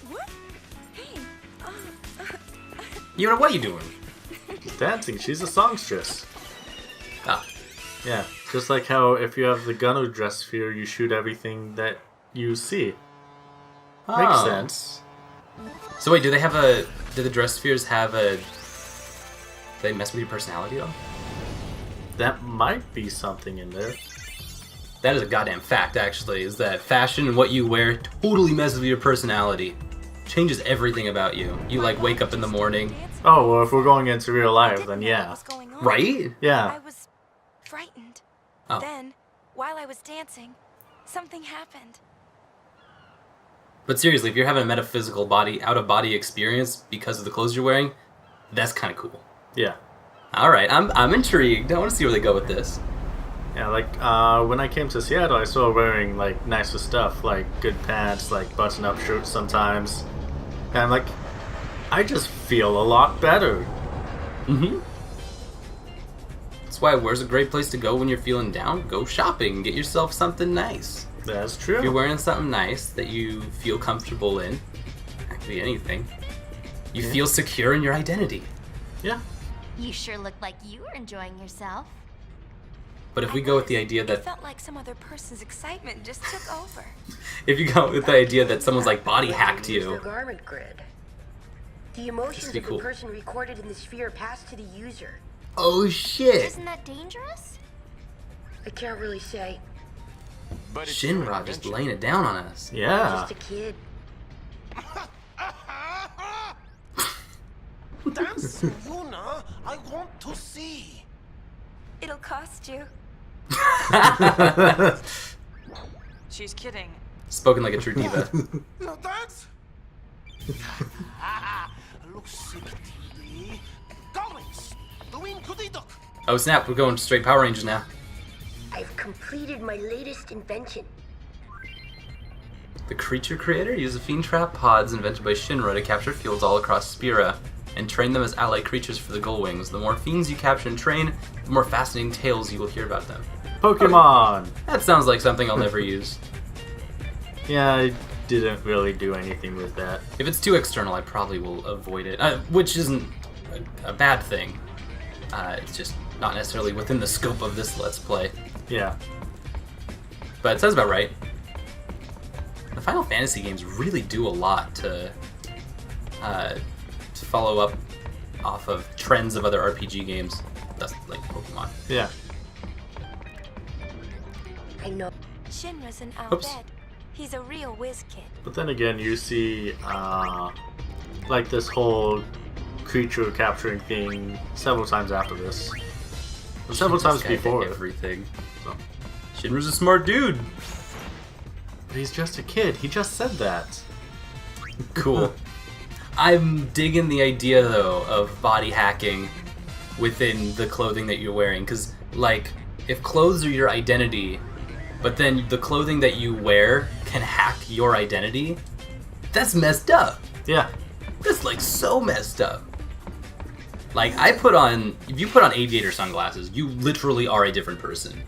What? Hey. Yuna, what are you doing? Dancing. She's a songstress. Ah. Yeah, just like how if you have the Gunner dress sphere, you shoot everything that you see. Makes Oh. sense. So wait, do the dress spheres have a... Do they mess with your personality though? That might be something in there. That is a goddamn fact, actually, is that fashion and what you wear totally messes with your personality. Changes everything about you. You, like, wake up in the morning. Oh, well, if we're going into real life, then yeah. Right? Yeah. I was frightened. Oh. Then, while I was dancing, something happened. But seriously, if you're having a metaphysical out-of-body experience because of the clothes you're wearing, that's kind of cool. Yeah. Alright, I'm intrigued. I want to see where they go with this. Yeah, like, when I came to Seattle, I saw her wearing, like, nicer stuff, like good pants, like button-up shirts sometimes. And, like, I just feel a lot better. Mm-hmm. That's why where's a great place to go when you're feeling down? Go shopping. Get yourself something nice. That's true. If you're wearing something nice that you feel comfortable in, that could be anything, you feel secure in your identity. Yeah. You sure look like you were enjoying yourself. But if we go with the idea It that... felt like some other person's excitement just took over. If you go with the idea that someone's like body hacked Use you... the garment grid. The emotions be of cool. the person recorded in the sphere pass to the user. Oh shit! Isn't that dangerous? I can't really say. But it's Shinra just laying it down on us. I'm Yeah. just a kid. Dance, Yuna. I want to see. It'll cost you. She's kidding. Spoken like a true diva. No dance. Looks sick today. Goblins, doing goody duck. Oh snap, we're going straight Power Rangers now. I've completed my latest invention. The creature creator uses fiend trap pods invented by Shinra to capture fields all across Spira and train them as allied creatures for the Gullwings. The more fiends you capture and train, the more fascinating tales you will hear about them. Pokemon! That sounds like something I'll never use. Yeah, I didn't really do anything with that. If it's too external, I probably will avoid it, which isn't a bad thing. It's just not necessarily within the scope of this Let's Play. Yeah. But it sounds about right. The Final Fantasy games really do a lot to follow up off of trends of other RPG games. That's like Pokemon. Yeah. I know. Shinra's an Oops. Al-Bhed. He's a real whiz kid. But then again, you see, like this whole creature capturing thing several times after this. Or several Shinra's times got before. everything. So. Shinra's a smart dude. But he's just a kid. He just said that. Cool. I'm digging the idea though of body hacking within the clothing that you're wearing, because like if clothes are your identity, but then the clothing that you wear can hack your identity, that's messed up. Yeah. That's like so messed up. Like if you put on aviator sunglasses, you literally are a different person.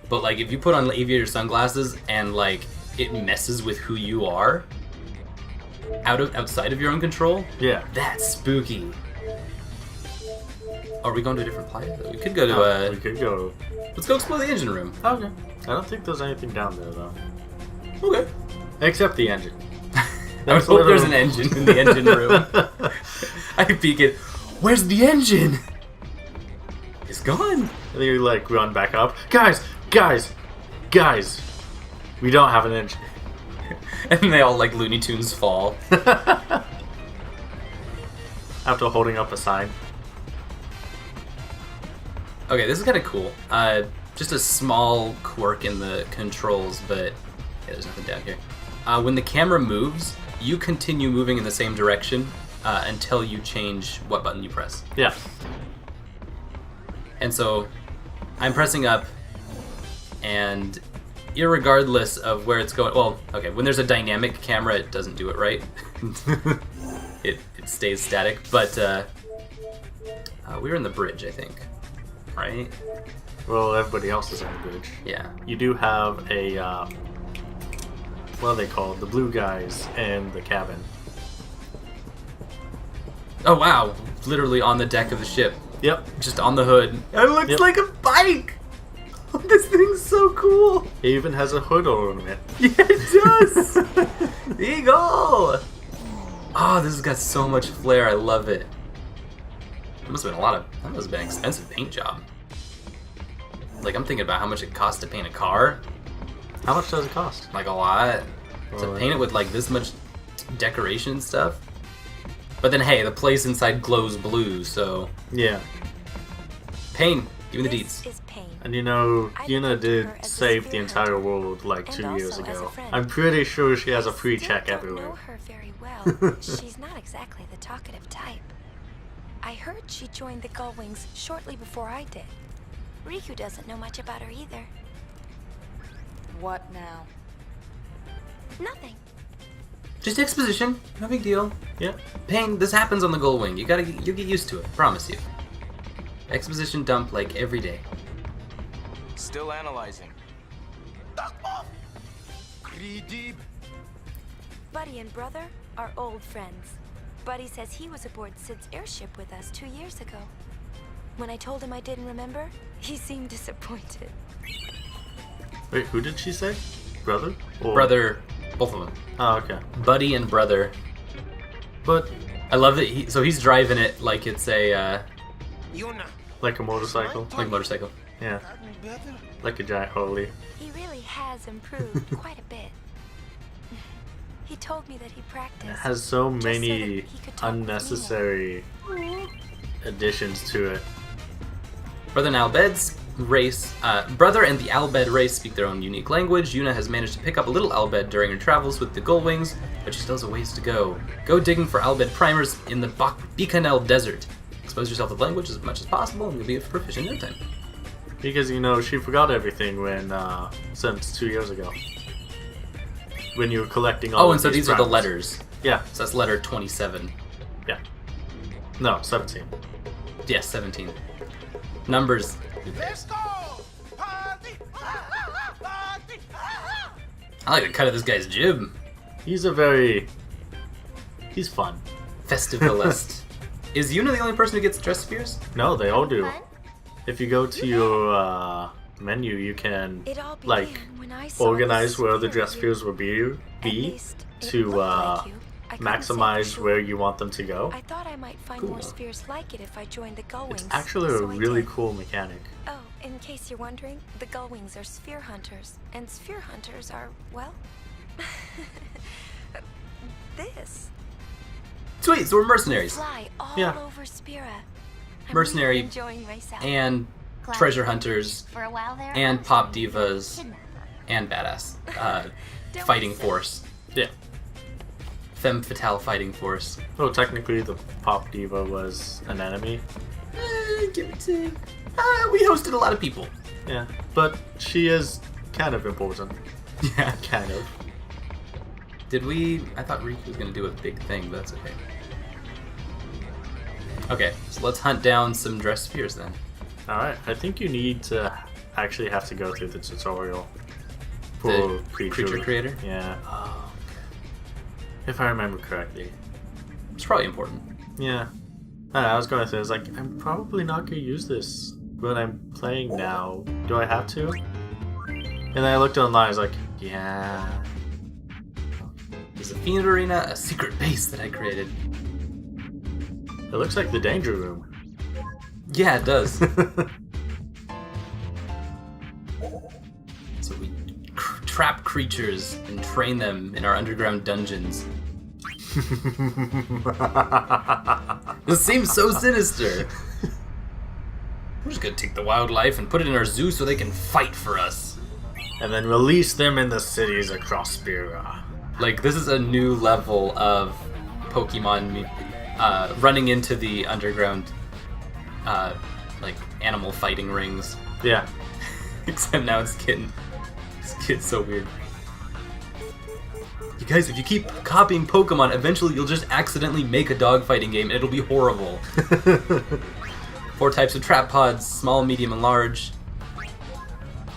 But like if you put on aviator sunglasses and like it messes with who you are outside of your own control, Yeah. that's spooky. Are we going to a different planet? We could go to We could go. let's go explore the engine room. Okay. I don't think there's anything down there though. Okay. Except the engine. I would hope there's an engine in the engine room. I peek it. Where's the engine? It's gone. And then you like run back up. Guys! We don't have an engine. And they all like Looney Tunes fall. After holding up a sign. Okay, this is kind of cool. Just a small quirk in the controls, but yeah, there's nothing down here. When the camera moves, you continue moving in the same direction until you change what button you press. Yeah. And so I'm pressing up, and irregardless of where it's going, well, okay, when there's a dynamic camera, it doesn't do it right. it stays static, but we were in the bridge, I think, right? Well, everybody else is on the bridge. Yeah. You do have a, what are they called? The blue guys in the cabin. Oh wow, literally on the deck of the ship, Yep. just on the hood. And it looks Yep. like a bike! This thing's so cool! It even has a hood ornament. Yeah, it does! Eagle! Oh, this has got so much flair, I love it. That must have been that must have been an expensive paint job. Like, I'm thinking about how much it costs to paint a car. How much does it cost? Like, a lot. To Well, paint it with, like, this much decoration and stuff. But then, hey, the place inside glows blue, so... Yeah. Pain, give me the This deets. is Pain. And you know, I Yuna looked at did her as a save the sphere entire hunter, world like and 2 years also as a ago. friend. I'm pretty sure she has a free Still check don't everywhere. know her very well. She's not exactly the talkative type. I heard she joined the Gullwings shortly before I did. Riku doesn't know much about her either. What now? Nothing. Just exposition, no big deal. Yeah. Pain, this happens on the Gullwing. You'll get used to it, promise you. Exposition dump like every day. Still analyzing. Greedy. Buddy and brother are old friends. Buddy says he was aboard Sid's airship with us 2 years ago. When I told him I didn't remember, he seemed disappointed. Wait, who did she say? Brother? Or... Brother, both of them. Oh, okay. Buddy and brother. But I love that he's driving it like it's a, Yuna. like a motorcycle. like a motorcycle. Yeah. Gotten better. Like a giant holy. He really has improved quite a bit. He told me that he practiced. It has so just so that many he could talk with me more. unnecessary additions to it. Brother and the Albed race speak their own unique language. Yuna has managed to pick up a little Albed during her travels with the Gullwings, but she still has a ways to go. Go digging for Albed primers in the Bikanel Desert. Expose yourself to the language as much as possible, and you'll be proficient in no time. Because, you know, she forgot everything when, since 2 years ago. When you were collecting all Oh, of and so these are the primers. letters. Yeah, So that's letter 27. yeah. No, 17. Yes, 17. Numbers. Let's go. Party. Party. I like the cut of this guy's jib. He's fun. Festivalist. Is Yuna the only person who gets dress spheres? No, they all do. Fun? If you go to your menu, you can It all began like when I saw organize this where the sphere dress you. spheres will be At least, it to looked like you. I couldn't say for maximize sure. where you want them to go. I thought I might find Cool. more spheres like it if I joined the Gullwings. It's actually a so I really did. cool mechanic. Oh, in case you're wondering, the Gullwings are sphere hunters, and sphere hunters are, well, this. Sweet, so we're mercenaries. Fly all Yeah. over Spira. I'm Mercenary really enjoying myself. And Glad treasure you hunters For a while there. and I was pop thinking divas kidnapper. and badass. Don't Fighting be silly. force. Yeah. Femme fatale fighting force. Well, technically, the pop diva was an enemy. Give or take. We hosted a lot of people. Yeah, but she is kind of important. Yeah. Kind of. Did we? I thought Riku was gonna do a big thing, but that's okay. Okay, so let's hunt down some dress spheres then. Alright, I think you need to actually have to go through the tutorial for The creature creator? Yeah, Oh, if I remember correctly. it's probably important. Yeah. I was going to say, I was like, I'm probably not going to use this when I'm playing now. Do I have to? And then I looked online, I was like, yeah. There's a Fiend Arena, a secret base that I created. It looks like the danger room. Yeah, it does. So we trap creatures and train them in our underground dungeons. This seems so sinister. We're just gonna take the wildlife and put it in our zoo so they can fight for us. And then release them in the cities across Spira. Like, this is a new level of Pokemon running into the underground, like, animal fighting rings. Yeah. Except now it's getting so weird. You guys, if you keep copying Pokemon, eventually you'll just accidentally make a dogfighting game and it'll be horrible. 4 types of trap pods, small, medium, and large.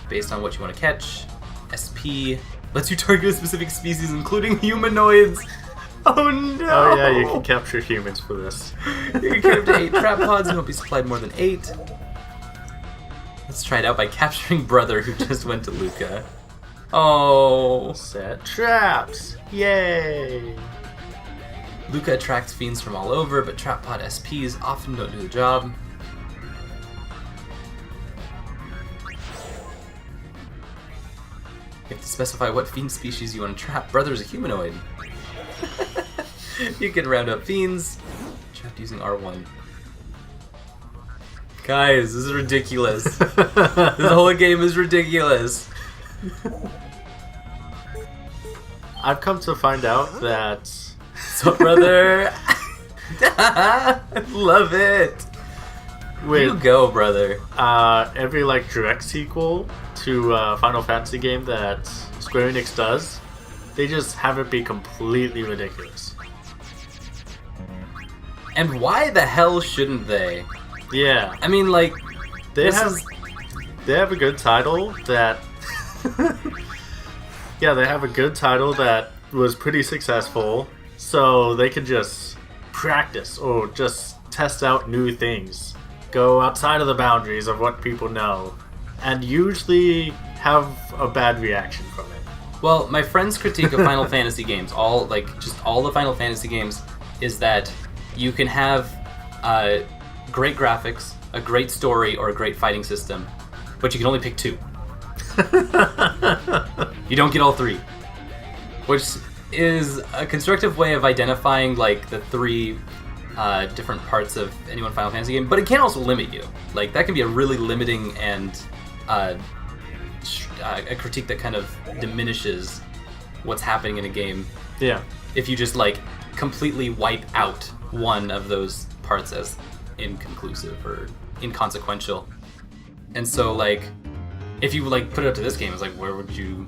Based on what you want to catch. SP lets you target a specific species, including humanoids. Oh no! Oh yeah, you can capture humans for this. You can get up to 8 trap pods and won't be supplied more than 8. Let's try it out by capturing brother who just went to Luca. Oh. Set traps! Yay! Luca attracts fiends from all over, but trap pod SPs often don't do the job. You have to specify what fiend species you want to trap. Brother's a humanoid. You can round up fiends. Trapped using R1. Guys, this is ridiculous. This whole game is ridiculous. I've come to find out that... So, brother... I love it. You go, brother. Every like direct sequel to Final Fantasy game that Square Enix does, they just have it be completely ridiculous. And why the hell shouldn't they? Yeah, I mean, like, they have a good title that. Yeah, they have a good title that was pretty successful, so they can just practice or just test out new things, go outside of the boundaries of what people know, and usually have a bad reaction from it. Well, my friend's critique of Final Fantasy games, all the Final Fantasy games, is that you can have great graphics, a great story, or a great fighting system, but you can only pick 2. You don't get all 3, which is a constructive way of identifying like the 3 different parts of any one Final Fantasy game, but it can also limit you. Like, that can be a really limiting and a critique that kind of diminishes what's happening in a game. Yeah. If you just like completely wipe out one of those parts as inconclusive or inconsequential. And so like, if you like put it up to this game, it's like, where would you?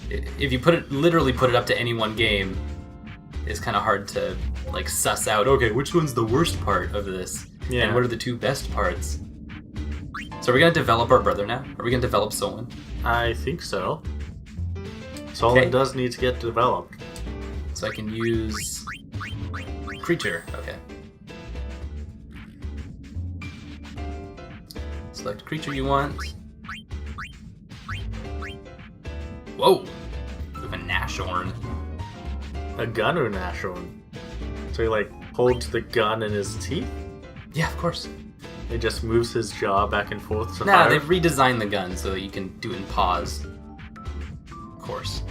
If you literally put it up to any one game, it's kind of hard to like suss out. Okay, which one's the worst part of this? Yeah. And what are the 2 best parts? So are we gonna develop our brother now? Are we gonna develop Solon? I think so. Solon does need to get developed. So I can use creature. Okay. Select creature you want. Whoa! We have a Nashorn. A gun or Nashorn? So he like holds the gun in his teeth? Yeah, of course. He just moves his jaw back and forth to Nah, fire? they've redesigned the gun so that you can do it in pause. Of course.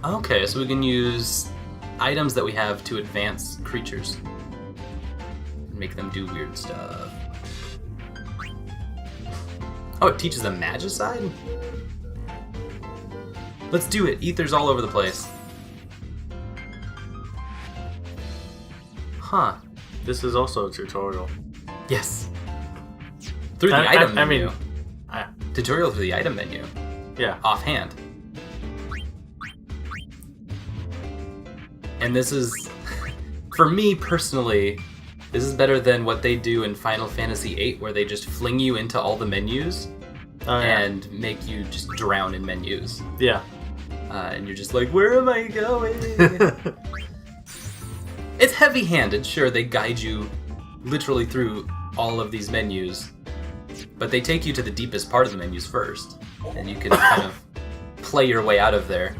Okay, so we can use items that we have to advance creatures. And make them do weird stuff. Oh, it teaches them Magicide? Let's do it. Ether's all over the place. Huh. This is also a tutorial. Yes. Through the item menu. I mean, Tutorial through the item menu. yeah. Offhand. And this is, for me personally, this is better than what they do in Final Fantasy VIII, where they just fling you into all the menus and make you just drown in menus. Yeah. And you're just like, where am I going? It's heavy-handed, sure, they guide you literally through all of these menus, but they take you to the deepest part of the menus first, and you can kind of play your way out of there,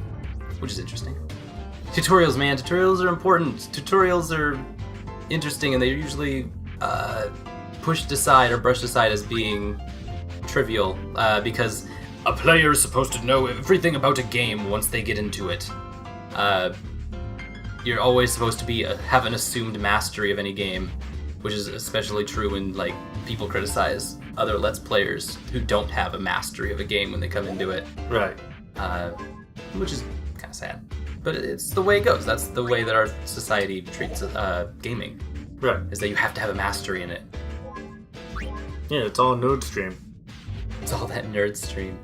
which is interesting. Tutorials, man, tutorials are important. Tutorials are interesting, and they're usually pushed aside or brushed aside as being trivial, because a player is supposed to know everything about a game once they get into it. You're always supposed to have an assumed mastery of any game, which is especially true when like people criticize other Let's Players who don't have a mastery of a game when they come into it. Right. Which is kind of sad. But it's the way it goes. That's the way that our society treats gaming. Right. Is that you have to have a mastery in it. Yeah, it's all nerd stream. It's all that nerd stream.